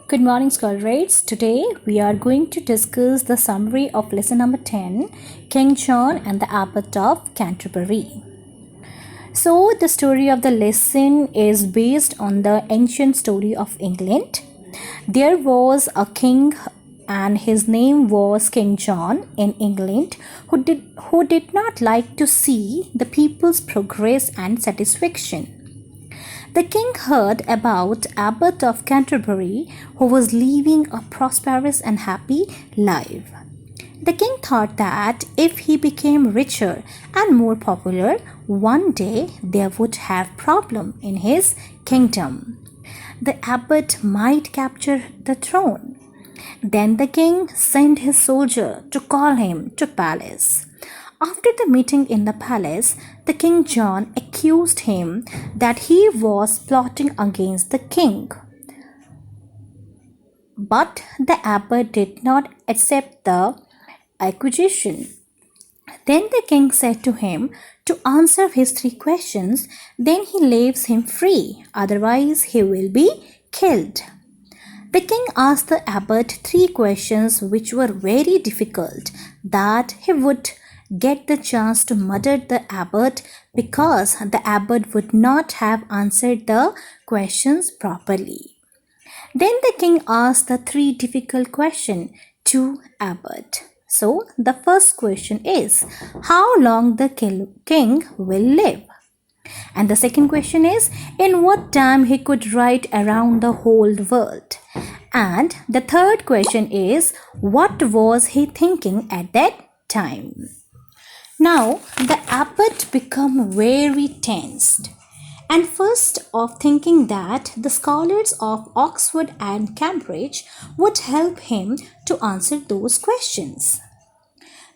Good morning, schoolmates. Today we are going to discuss the summary of lesson number 10, King John and the Abbot of Canterbury. So, the story of the lesson is based on the ancient story of England. There was a king and his name was King John in England who did not like to see the people's progress and satisfaction. The king heard about Abbot of Canterbury who was living a prosperous and happy life. The king thought that if he became richer and more popular, one day there would have problem in his kingdom. The abbot might capture the throne. Then the king sent his soldier to call him to palace. After the meeting in the palace, the King John accused him that he was plotting against the king. But the abbot did not accept the accusation. Then the king said to him to answer his 3 questions, then he leaves him free, otherwise he will be killed. The king asked the abbot 3 questions which were very difficult, that he would get the chance to murder the abbot because the abbot would not have answered the questions properly. Then the king asked the 3 difficult questions to abbot. So the first question is, how long the king will live? And the second question is, in what time he could ride around the whole world? And the third question is, what was he thinking at that time? Now the abbot became very tensed, and first of thinking that the scholars of Oxford and Cambridge would help him to answer those questions.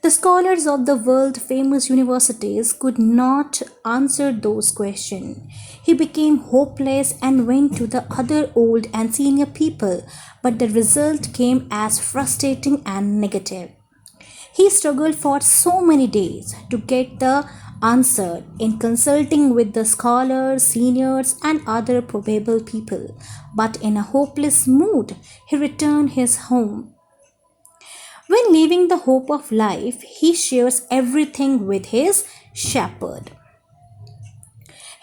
The scholars of the world famous universities could not answer those questions. He became hopeless and went to the other old and senior people, but the result came as frustrating and negative. He struggled for so many days to get the answer in consulting with the scholars, seniors, and other probable people. But in a hopeless mood, he returned his home. When leaving the hope of life, he shares everything with his shepherd.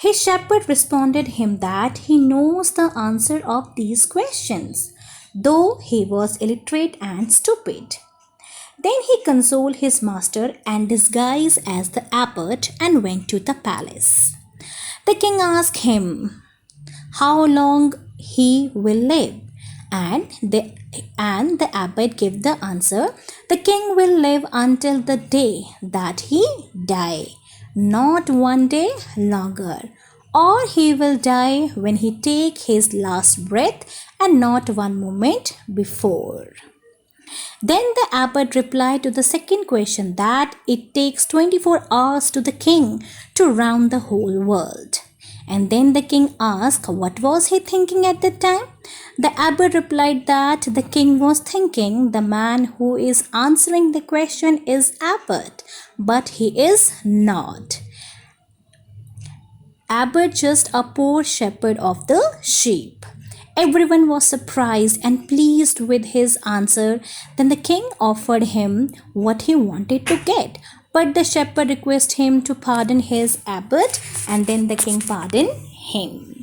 His shepherd responded him that he knows the answer of these questions, though he was illiterate and stupid. Then he consoled his master and disguised as the abbot and went to the palace. The king asked him how long he will live, and the abbot gave the answer, the king will live until the day that he die, not one day longer, or he will die when he take his last breath and not one moment before. Then the abbot replied to the second question that it takes 24 hours to the king to round the whole world. And then the king asked what was he thinking at that time. The abbot replied that the king was thinking the man who is answering the question is abbot, but he is not. Abbot just a poor shepherd of the sheep. Everyone was surprised and pleased with his answer. Then the king offered him what he wanted to get, but the shepherd requested him to pardon his abbot, and then the king pardoned him.